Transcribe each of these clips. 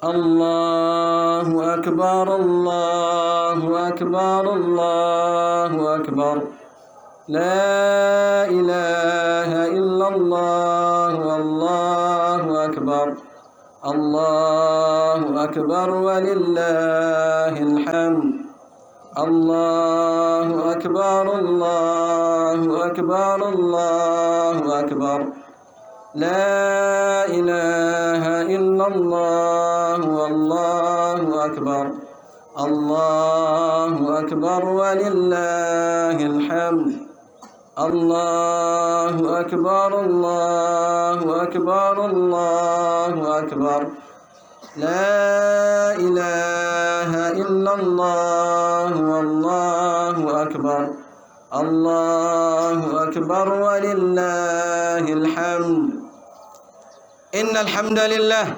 الله أكبر الله أكبر الله أكبر لا إله إلا الله والله أكبر الله أكبر ولله الحمد الله أكبر الله أكبر الله أكبر لا إله إلا الله والله أكبر الله أكبر ولله الحمد الله أكبر الله أكبر الله أكبر لا إله إلا الله والله أكبر الله أكبر ولله الحمد إن الحمد لله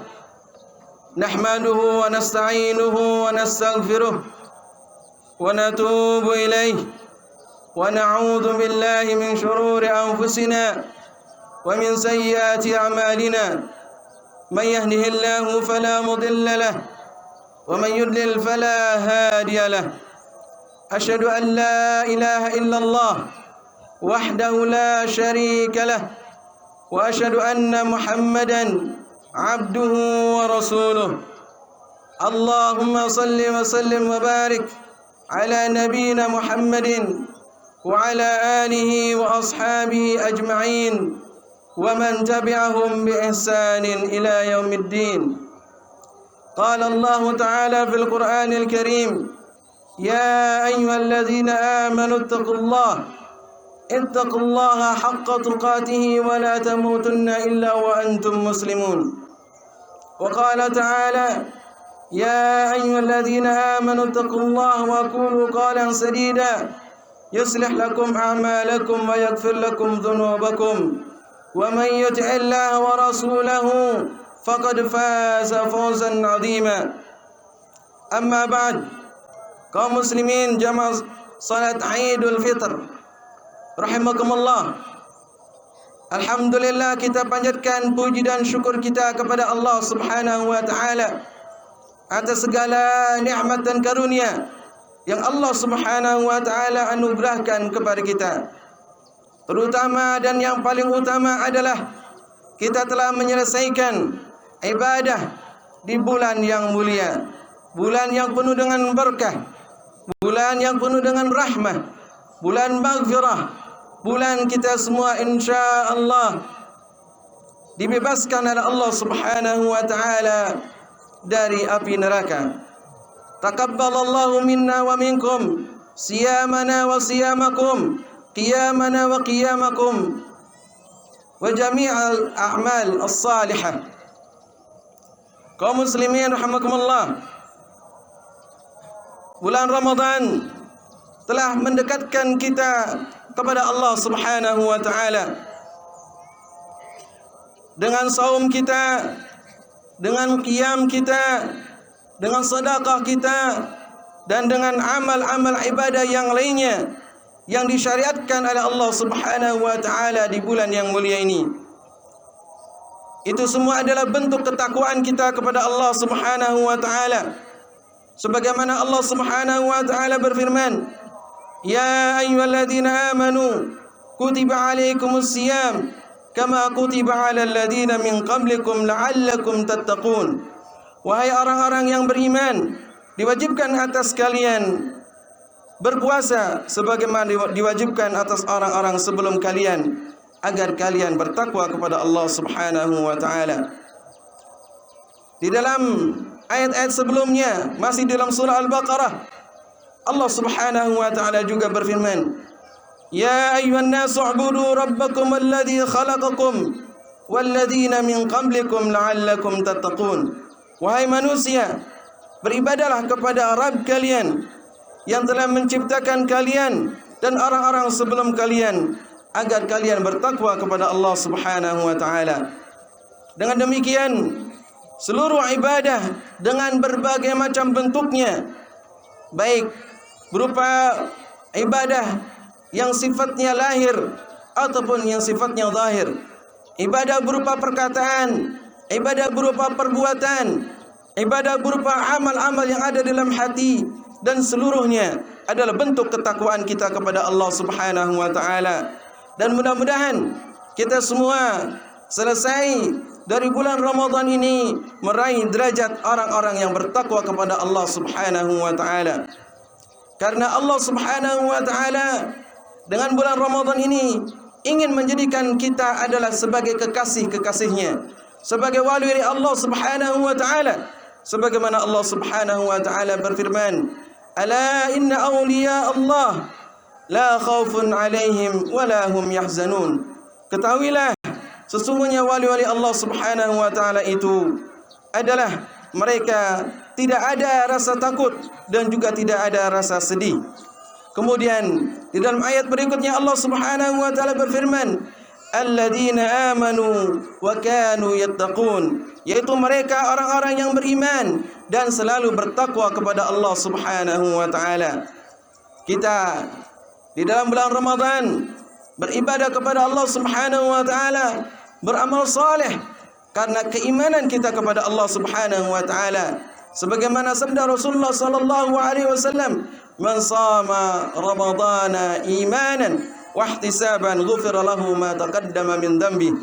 نحمده ونستعينه ونستغفره ونتوب إليه ونعوذ بالله من شرور أنفسنا ومن سيئات أعمالنا من يهده الله فلا مضل له ومن يضلل فلا هادي له أشهد أن لا إله إلا الله وحده لا شريك له وأشهد أن محمدا عبده ورسوله اللهم صل وسلم وبارك على نبينا محمد وعلى آله وأصحابه أجمعين ومن تبعهم بإحسان إلى يوم الدين قال الله تعالى في القرآن الكريم يا أيها الذين آمنوا اتقوا الله حق تقاته ولا تموتن إلا وأنتم مسلمون وقال تعالى يا أيها الذين آمنوا اتقوا الله وقولوا قولا سديدا يصلح لكم أعمالكم ويغفر لكم ذنوبكم ومن يطع الله ورسوله فقد فاز فوزا عظيما أما بعد kaum muslimin jamaah salat Idul Fitr rahimakumullah. Alhamdulillah, kita panjatkan puji dan syukur kita kepada Allah Subhanahu wa taala atas segala nikmat dan karunia yang Allah Subhanahu wa taala anugerahkan kepada kita. Terutama dan yang paling utama adalah kita telah menyelesaikan ibadah di bulan yang mulia, bulan yang penuh dengan berkah, bulan yang penuh dengan rahmah, bulan maghfirah, bulan kita semua insya-Allah dibebaskan oleh Allah Subhanahu wa taala dari api neraka. Taqabbalallahu minna wa minkum siyamana wa siyamakum, qiyamana wa qiyamakum wa jami'al a'mal as-salihah. Kaum muslimin rahimakumullah, bulan Ramadan telah mendekatkan kita kepada Allah Subhanahu wa taala. Dengan saum kita, dengan qiyam kita, dengan sedekah kita, dan dengan amal-amal ibadah yang lainnya yang disyariatkan oleh Allah Subhanahu wa taala di bulan yang mulia ini. Itu semua adalah bentuk ketakwaan kita kepada Allah Subhanahu wa taala. Sebagaimana Allah Subhanahu wa taala berfirman, "Ya ayyuhalladzina amanu kutiba alaikumus siyam kama kutiba alal ladzina min qablikum la'allakum tattaqun." Wahai orang-orang yang beriman, diwajibkan atas kalian berpuasa sebagaimana diwajibkan atas orang-orang sebelum kalian agar kalian bertakwa kepada Allah Subhanahu wa taala. Di dalam ayat-ayat sebelumnya, masih dalam surah Al-Baqarah, Allah Subhanahu wa taala juga berfirman, "Ya ayyuhan nasu u'budu rabbakum alladzi khalaqakum walladzina min qablikum la'allakum tattaqun." Wahai manusia, beribadahlah kepada Rabb kalian yang telah menciptakan kalian dan orang-orang sebelum kalian agar kalian bertakwa kepada Allah Subhanahu wa taala. Dengan demikian, seluruh ibadah dengan berbagai macam bentuknya, baik berupa ibadah yang sifatnya lahir ataupun yang sifatnya zahir, ibadah berupa perkataan, ibadah berupa perbuatan, Ibadah berupa amal-amal yang ada dalam hati dan seluruhnya adalah bentuk ketakwaan kita kepada Allah Subhanahu wa taala. Dan mudah-mudahan kita semua selesai dari bulan Ramadan ini meraih derajat orang-orang yang bertakwa kepada Allah Subhanahu wa taala. Karena Allah Subhanahu wa taala dengan bulan Ramadan ini ingin menjadikan kita adalah sebagai kekasih-kekasihnya, sebagai wali Allah Subhanahu wa taala. Sebagaimana Allah Subhanahu wa taala berfirman, "Ala inna awliya Allah la khaufun 'alaihim wa la hum yahzanun." Ketahuilah, sesungguhnya wali-wali Allah Subhanahu wa taala itu adalah mereka tidak ada rasa takut dan juga tidak ada rasa sedih. Kemudian di dalam ayat berikutnya Allah Subhanahu wa taala berfirman, "Alladzina amanu wa kanu yattaqun," yaitu mereka orang-orang yang beriman dan selalu bertakwa kepada Allah Subhanahu wa taala. Kita di dalam bulan Ramadan beribadah kepada Allah Subhanahu wa taala, beramal saleh karena keimanan kita kepada Allah Subhanahu wa taala. Sebagaimana sabda Rasulullah sallallahu alaihi wasallam, "Man shama ramadhana imanan wa ihtisaban ghufira lahu ma taqaddama min dhanbi."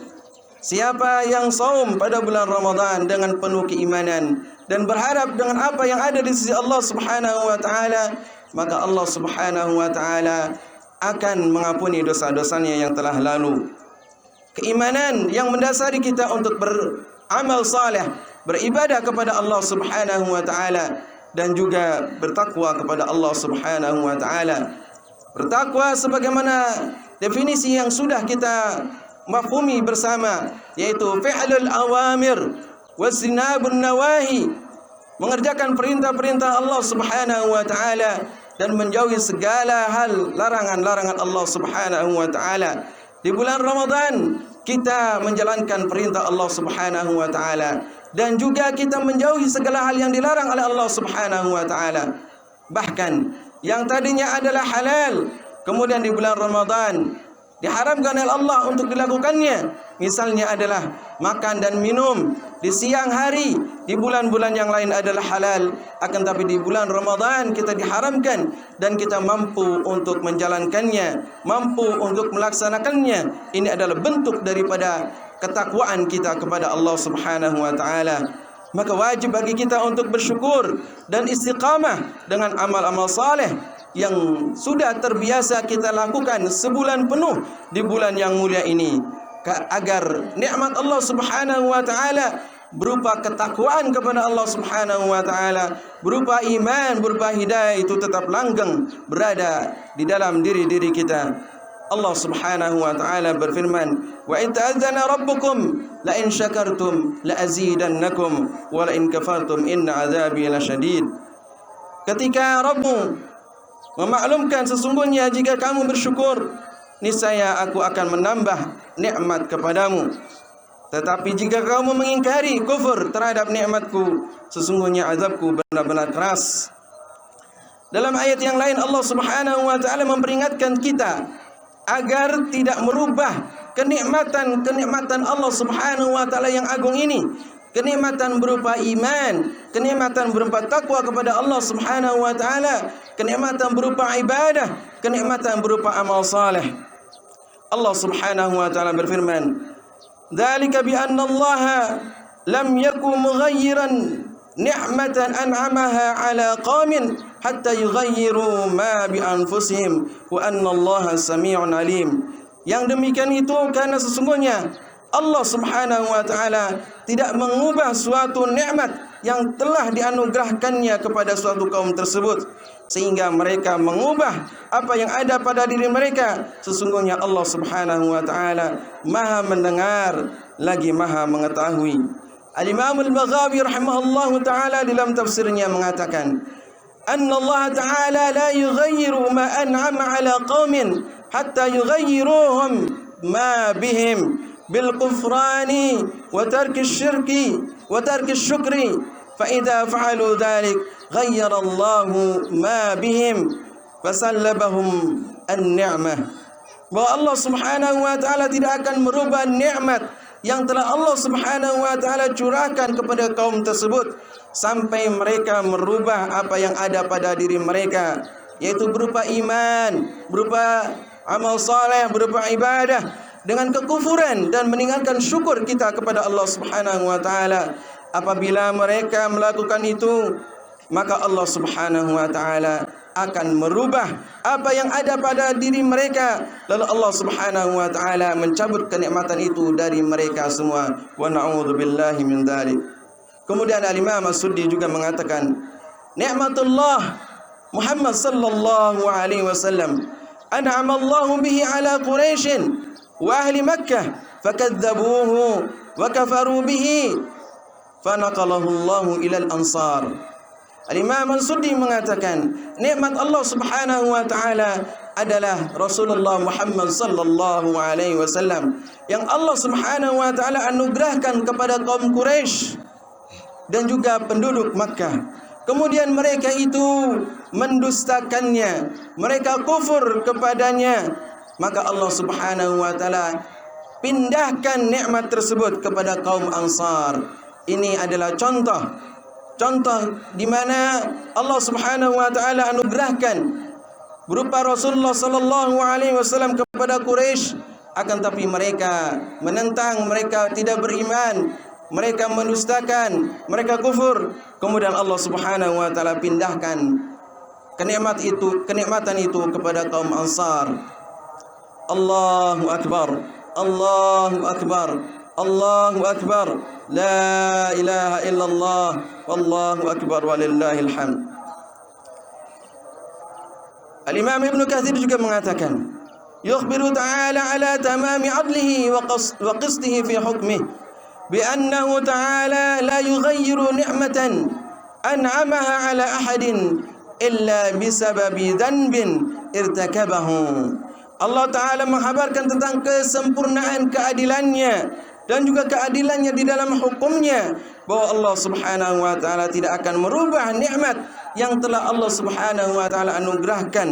Siapa yang saum pada bulan Ramadan dengan penuh keimanan dan berharap dengan apa yang ada di sisi Allah Subhanahu wa taala, maka Allah Subhanahu wa taala akan mengampuni dosa-dosanya yang telah lalu. Keimanan yang mendasari kita untuk beramal saleh, beribadah kepada Allah Subhanahu wa taala dan juga bertakwa kepada Allah Subhanahu wa taala. Bertakwa sebagaimana definisi yang sudah kita mafhumi bersama, yaitu fi'lul awamir wastinabun nawahi, mengerjakan perintah-perintah Allah Subhanahu wa taala dan menjauhi segala hal larangan-larangan Allah Subhanahu wa taala. Di bulan Ramadan kita menjalankan perintah Allah Subhanahu wa taala dan juga kita menjauhi segala hal yang dilarang oleh Allah Subhanahu wa taala. Bahkan yang tadinya adalah halal, kemudian di bulan Ramadan diharamkan oleh Allah untuk dilakukannya. Misalnya adalah makan dan minum di siang hari, di bulan-bulan yang lain adalah halal, akan tapi di bulan Ramadan kita diharamkan dan kita mampu untuk menjalankannya, mampu untuk melaksanakannya. Ini adalah bentuk daripada ketakwaan kita kepada Allah Subhanahu wa taala. Maka wajib bagi kita untuk bersyukur dan istiqamah dengan amal-amal saleh yang sudah terbiasa kita lakukan sebulan penuh di bulan yang mulia ini, agar nikmat Allah Subhanahu wa taala berupa ketakwaan kepada Allah Subhanahu wa taala, berupa iman, berupa hidayah itu tetap langgeng berada di dalam diri-diri kita. Allah Subhanahu wa taala berfirman, "Wa in ta'azzana rabbukum la in syakartum la azidannakum wa la in kafartum inna 'adzabi lasyadid." Ketika Rabbmu memaklumkan sesungguhnya jika kamu bersyukur, niscaya aku akan menambah nikmat kepadamu. Tetapi jika kamu mengingkari, kufur terhadap nikmatku, sesungguhnya azabku benar-benar keras. Dalam ayat yang lain Allah Subhanahu wa taala memperingatkan kita agar tidak merubah kenikmatan Allah Subhanahu wa taala yang agung ini. Kenikmatan berupa iman, kenikmatan berupa takwa kepada Allah Subhanahu wa taala, kenikmatan berupa ibadah, kenikmatan berupa amal saleh. Allah Subhanahu wa taala berfirman, "Dzalika bi anna Allah lam yakun mughayyiran ni'matan an'amaha 'ala qaumin hatta yughayyiru ma bi anfusihim wa anna Allah samii'un 'alim." Yang demikian itu karena sesungguhnya Allah Subhanahu wa taala tidak mengubah suatu nikmat yang telah dianugerahkannya kepada suatu kaum tersebut sehingga mereka mengubah apa yang ada pada diri mereka. Sesungguhnya Allah Subhanahu wa taala Maha mendengar lagi Maha mengetahui. Al-Imam Al-Baghawi rahimahullahu taala dalam tafsirnya mengatakan, "Anna Allah taala la yughayyiru ma an'ama 'ala qaumin hatta yughayyiruhum ma bihim بالكفران وترك الشرك وترك الشكر فإذا فعلوا ذلك غير الله ما بهم فسلبهم النعمة." Bahwa Allah Subhanahu wa taala tidak akan merubah nikmat yang telah Allah Subhanahu wa taala curahkan kepada kaum tersebut sampai mereka merubah apa yang ada pada diri mereka, yaitu berupa iman, berupa amal saleh, berupa ibadah, dengan kekufuran dan meninggalkan syukur kita kepada Allah Subhanahu wa taala. Apabila mereka melakukan itu, maka Allah Subhanahu wa taala akan merubah apa yang ada pada diri mereka, lalu Allah Subhanahu wa taala mencabut kenikmatan itu dari mereka semua. Wa na'udzubillahi min dzalik. Kemudian Al-Imam As-Suddi juga mengatakan, nikmatullah Muhammad sallallahu alaihi wasallam an'ama Allahu bihi ala Quraisy wa ahli Makkah fakadzabuhu wa kafaru bihi fanaqalahu Allahu ila al-ansar. Al-Imam Al-Suddi mengatakan, nikmat Allah Subhanahu wa taala adalah Rasulullah Muhammad sallallahu alaihi wasallam yang Allah Subhanahu wa taala anugerahkan kepada kaum Quraisy dan juga penduduk Makkah. Kemudian mereka itu mendustakannya, mereka kufur kepadanya, maka Allah Subhanahu wa taala pindahkan nikmat tersebut kepada kaum Ansar. Ini adalah contoh di mana Allah Subhanahu wa taala anugerahkan berupa Rasulullah sallallahu alaihi wasallam kepada Quraisy, akan tapi mereka menentang, mereka tidak beriman, mereka mendustakan, mereka kufur. Kemudian Allah Subhanahu wa taala pindahkan kenikmatan itu kepada kaum Ansar. Allahu akbar, Allahu akbar, Allahu akbar. La ilaha illallah, wallahu akbar, walillahil hamd. Al-Imam Ibn Katsir juga mengatakan, yukhbiru ta'ala ala tamami adlihi wa qistihi fi hukmihi bi annahu ta'ala la yughayyiru ni'matan an'amaha ala ahadin illa bisababi dhanbin irtakabahu. Allah Ta'ala menghabarkan tentang kesempurnaan keadilannya dan juga keadilannya di dalam hukumnya, bahwa Allah Subhanahu wa taala tidak akan merubah nikmat yang telah Allah Subhanahu wa taala anugerahkan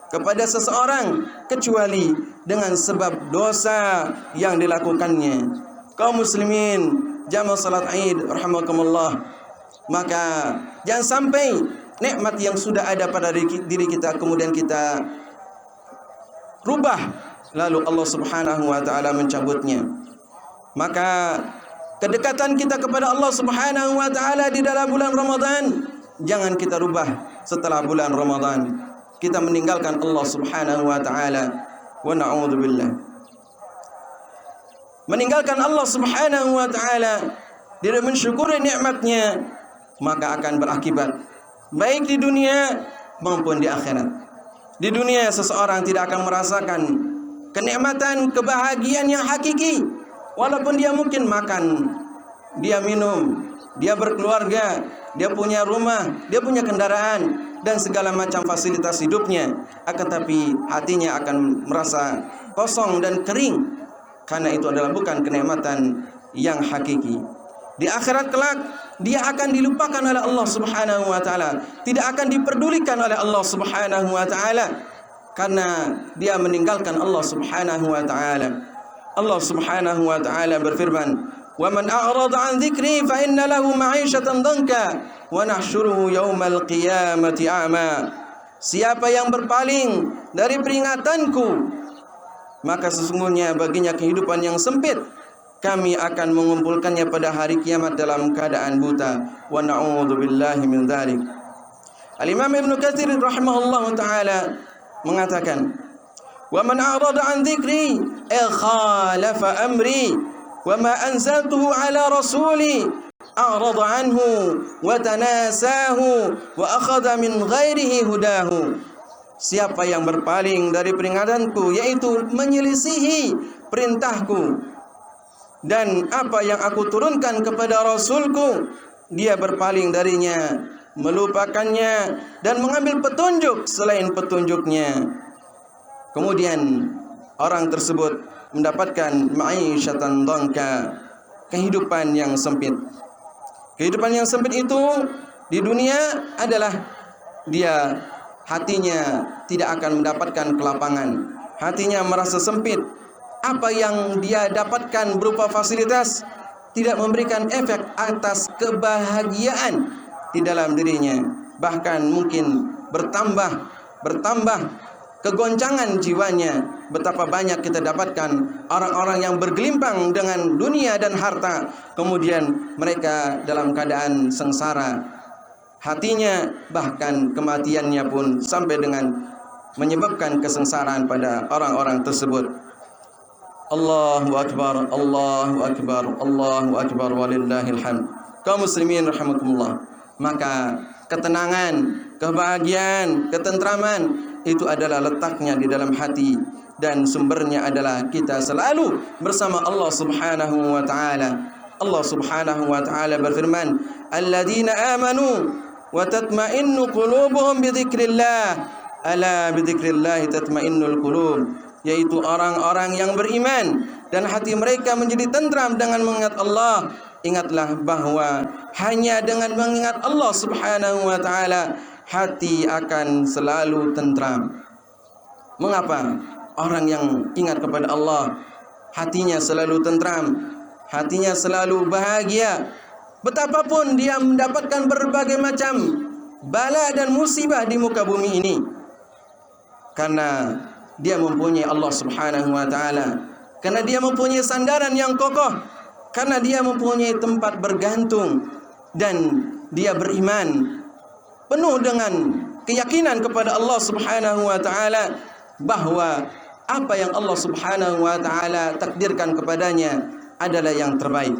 kepada seseorang kecuali dengan sebab dosa yang dilakukannya. Kaum muslimin jamaah salat Id rahimakumullah, maka jangan sampai nikmat yang sudah ada pada diri kita kemudian kita rubah lalu Allah Subhanahu wa taala mencabutnya. Maka kedekatan kita kepada Allah Subhanahu wa taala di dalam bulan Ramadan jangan kita rubah setelah bulan Ramadan kita meninggalkan Allah Subhanahu wa taala. Wa na'udzubillah. Meninggalkan Allah Subhanahu wa taala, tidak mensyukuri nikmatnya, maka akan berakibat baik di dunia maupun di akhirat. Di dunia seseorang tidak akan merasakan kenikmatan, kebahagiaan yang hakiki, walaupun dia mungkin makan, dia minum, dia berkeluarga, dia punya rumah, dia punya kendaraan dan segala macam fasilitas hidupnya, akan tapi hatinya akan merasa kosong dan kering, karena itu adalah bukan kenikmatan yang hakiki. Di akhirat kelak dia akan dilupakan oleh Allah Subhanahu wa taala, tidak akan diperdulikan oleh Allah Subhanahu wa taala karena dia meninggalkan Allah Subhanahu wa taala. Allah Subhanahu wa taala berfirman, "Wa man a'rada 'an dzikri fa inna lahu ma'isyatan dhanka wa nahsyuruhu yaumal qiyamati a'ma." Siapa yang berpaling dari peringatanku, maka sesungguhnya baginya kehidupan yang sempit. Kami akan mengumpulkannya pada hari kiamat dalam keadaan buta. Wa na'udzubillahi min dzalik. Al-Imam Ibn Katsir rahimahullahu taala mengatakan, "Wa man a'rada 'an dzikri khalafa amri wa ma anzaltuhu 'ala rasuli a'rada 'anhu wa tanasahu wa akhadha min ghairihi hudahu." Siapa yang berpaling dari peringatanku, yaitu menyelisihi perintahku dan apa yang aku turunkan kepada Rasulku, dia berpaling darinya, melupakannya dan mengambil petunjuk selain petunjuknya. Kemudian orang tersebut mendapatkan ma'isyatan dhanka, kehidupan yang sempit. Kehidupan yang sempit itu di dunia adalah dia hatinya tidak akan mendapatkan kelapangan, hatinya merasa sempit. Apa yang dia dapatkan berupa fasilitas tidak memberikan efek atas kebahagiaan di dalam dirinya, bahkan mungkin bertambah kegoncangan jiwanya. Betapa banyak kita dapatkan orang-orang yang bergelimpang dengan dunia dan harta, kemudian mereka dalam keadaan sengsara. Hatinya bahkan kematiannya pun sampai dengan menyebabkan kesengsaraan pada orang-orang tersebut. Allahu Akbar, Allahu Akbar, Allahu Akbar, walillahil hamd. Kaum muslimin rahimakumullah, maka ketenangan, kebahagiaan, ketentraman itu adalah letaknya di dalam hati, dan sumbernya adalah kita selalu bersama Allah Subhanahu wa taala. Allah Subhanahu wa taala berfirman, "Alladzina amanu wa tatma'innu qulubuhum bi dzikrillah, ala bi dzikrillah tatma'innul qulub." Yaitu orang-orang yang beriman dan hati mereka menjadi tentram dengan mengingat Allah. Ingatlah bahwa hanya dengan mengingat Allah Subhanahu wa taala hati akan selalu tentram. Mengapa orang yang ingat kepada Allah hatinya selalu tentram, hatinya selalu bahagia, betapapun dia mendapatkan berbagai macam bala dan musibah di muka bumi ini? Karena dia mempunyai Allah Subhanahu wa taala, karena dia mempunyai sandaran yang kokoh, karena dia mempunyai tempat bergantung, dan dia beriman penuh dengan keyakinan kepada Allah Subhanahu wa taala bahwa apa yang Allah Subhanahu wa taala takdirkan kepadanya adalah yang terbaik.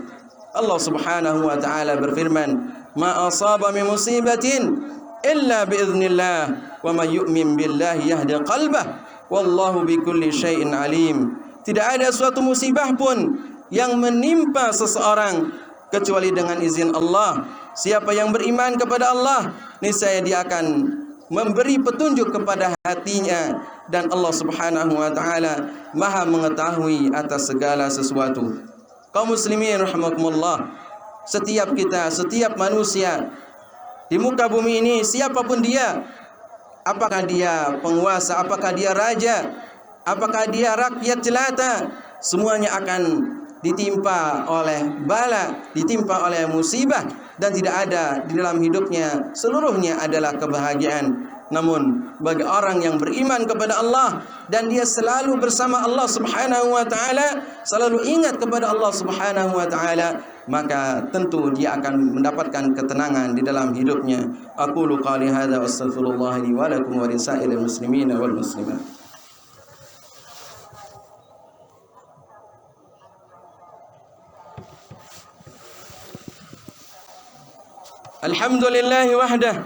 Allah Subhanahu wa taala berfirman, "Ma asaba min musibatin illa biiznillah, wa may yu'min billahi yahdi qalbah, wallahu bikulli syai'in alim." Tidak ada suatu musibah pun yang menimpa seseorang kecuali dengan izin Allah. Siapa yang beriman kepada Allah, niscaya dia akan memberi petunjuk kepada hatinya, dan Allah Subhanahu wa taala Maha mengetahui atas segala sesuatu. Kaum muslimin rahimakumullah, setiap kita, setiap manusia di muka bumi ini, siapapun dia, apakah dia penguasa, apakah dia raja, apakah dia rakyat jelata, semuanya akan ditimpa oleh bala, ditimpa oleh musibah, dan tidak ada di dalam hidupnya seluruhnya adalah kebahagiaan. Namun bagi orang yang beriman kepada Allah dan dia selalu bersama Allah Subhanahu wa taala, selalu ingat kepada Allah Subhanahu wa taala, maka tentu dia akan mendapatkan ketenangan di dalam hidupnya. Aqulu qali hadza wastaghfirullah li wa lakum wa lisairil muslimin wal muslimat. Alhamdulillahi wahdah,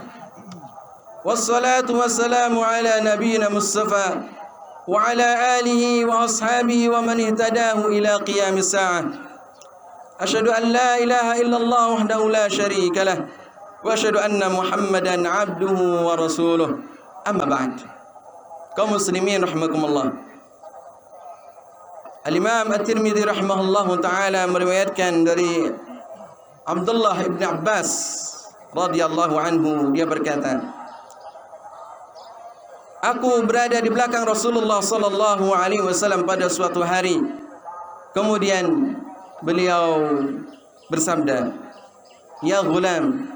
wassalatu wassalamu ala nabiyyina Mustafa wa ala alihi wa ashabihi wa man ihtadahu ila qiyamis sa'ah. Asyhadu an la ilaha illallah wahdahu la syarika lah, wa asyhadu anna Muhammadan abduhu wa rasuluh. Amma ba'd. Kaum muslimin rahimakumullah, Al-Imam At-Tirmidzi rahimahullahu taala meriwayatkan dari Abdullah ibn Abbas radhiyallahu anhu, dia berkata, aku berada di belakang Rasulullah sallallahu alaihi wasallam pada suatu hari. Kemudian beliau bersabda, "Ya ghulam,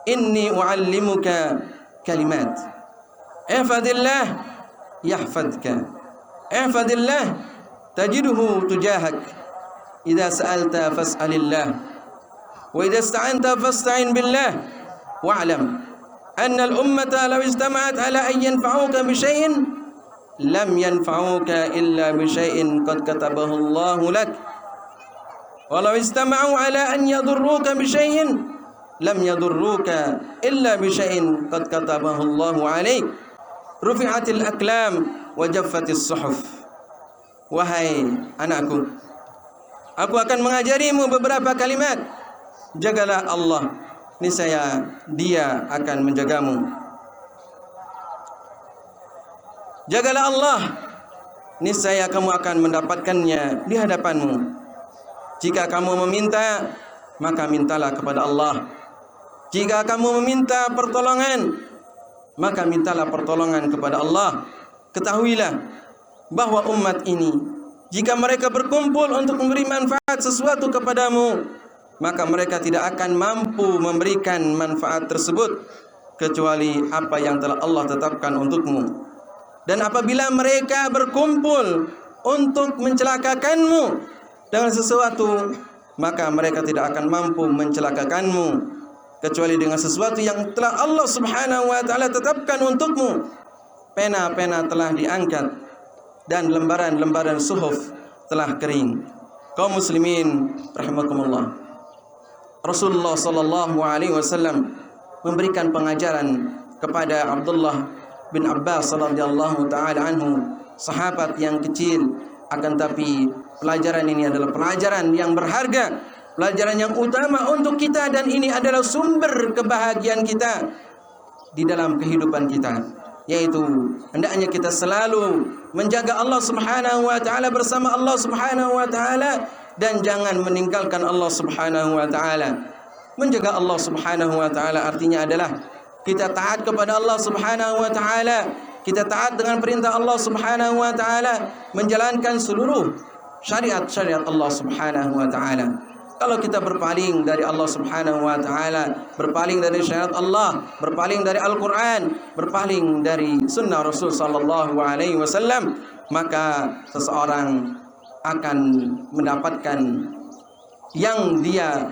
inni uallimuka kalimat. Ihfadillah yahfadka. Ihfadillah tajidhu tujahak. Idza sa'alta fas'alillah. وإذا استعنت فاستعن بالله واعلم أن الأمة لو اجتمعت على أن ينفعوك بشيء لم ينفعوك إلا بشيء قد كتبه الله لك ولو اجتمعوا على أن يضروك بشيء لم يضروك إلا بشيء قد كتبه الله عليك رفعت الأقلام وجفت الصحف." Wahai anakku, aku akan mengajarimu beberapa kalimat. Jagalah Allah, niscaya Dia akan menjagamu. Jagalah Allah, niscaya kamu akan mendapatkannya di hadapanmu. Jika kamu meminta, maka mintalah kepada Allah. Jika kamu meminta pertolongan, maka mintalah pertolongan kepada Allah. Ketahuilah bahwa umat ini, jika mereka berkumpul untuk memberi manfaat sesuatu kepadamu, maka mereka tidak akan mampu memberikan manfaat tersebut kecuali apa yang telah Allah tetapkan untukmu. Dan apabila mereka berkumpul untuk mencelakakanmu dengan sesuatu, maka mereka tidak akan mampu mencelakakanmu kecuali dengan sesuatu yang telah Allah Subhanahu wa taala tetapkan untukmu. Pena-pena telah diangkat dan lembaran-lembaran suhuf telah kering. Kaum muslimin rahimakumullah. Rasulullah sallallahu alaihi wasallam memberikan pengajaran kepada Abdullah bin Abbas radhiyallahu taala anhu, sahabat yang kecil, akan tapi pelajaran ini adalah pelajaran yang berharga, pelajaran yang utama untuk kita, dan ini adalah sumber kebahagiaan kita di dalam kehidupan kita, yaitu hendaknya kita selalu menjaga Allah Subhanahu wa taala, bersama Allah Subhanahu wa taala, dan jangan meninggalkan Allah Subhanahu wa taala. Menjaga Allah Subhanahu wa taala artinya adalah kita taat kepada Allah Subhanahu wa taala, kita taat dengan perintah Allah Subhanahu wa taala, menjalankan seluruh syariat-syariat Allah Subhanahu wa taala. Kalau kita berpaling dari Allah Subhanahu wa taala, berpaling dari syariat Allah, berpaling dari Al-Qur'an, berpaling dari sunnah Rasul sallallahu alaihi wasallam, maka seseorang akan mendapatkan yang dia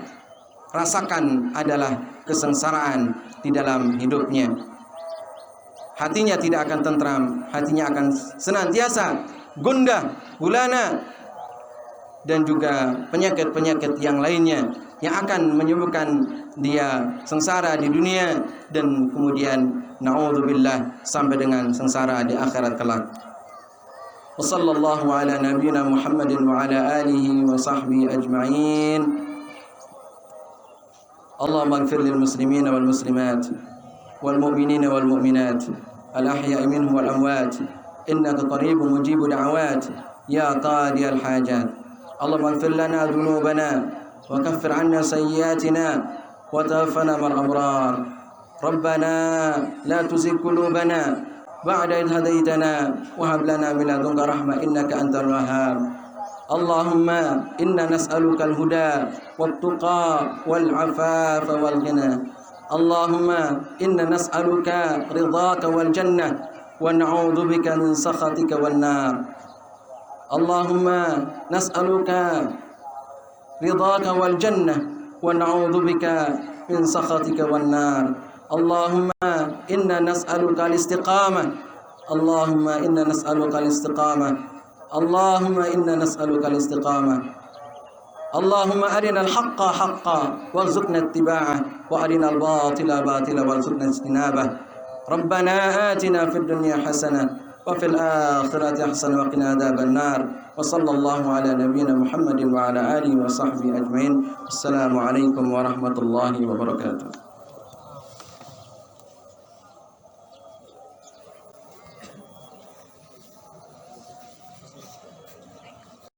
rasakan adalah kesengsaraan di dalam hidupnya. Hatinya tidak akan tentram, hatinya akan senantiasa gundah, gulana, dan juga penyakit-penyakit yang lainnya yang akan menyebabkan dia sengsara di dunia dan kemudian na'udzubillah sampai dengan sengsara di akhirat kelak. Wa sallallahu ala nabiyyina Muhammadin wa ala alihi wa sahbihi ajma'in. Allahumma ighfir lil muslimina wal muslimat wal mu'minina wal mu'minat al ahya'i minhum wal amwat innaka qaribun mujibud da'awat ya qadiyal hajat. Allahumma ighfir lana dhunubana wa kaffir 'anna sayyi'atina wa tawaffana ma'al abrar. Rabbana la tuzigh qulubana ba'da idh hadaytana wa hab lana min ladunka rahmah innaka antal wahhab. Allahumma inna nas'aluka al-huda wat-tuqa wal-'afafa wal-ghina. Allahumma inna nas'aluka ridhaka wal jannah wa na'udzu bika min sakhatika wan nar. Allahumma nas'aluka ridhaka wal jannah wa na'udzu bika min sakhatika wan nar. Allahumma inna nas'aluka al-istiqamah. Allahumma inna nas'aluka al-istiqamah. Allahumma inna nas'aluka al-istiqamah. Allahumma arina al-haqqa haqqa warzuqna ittiba'ah wa arina al-batila batila warzuqna ijtinabah. Rabbana atina fid dunya hasanah wa fil akhirati hasanah wa qina adzaban nar. Wa sallallahu ala nabiyyina Muhammadin wa ala alihi wa sahbihi ajmain. Assalamu alaikum warahmatullahi wabarakatuh.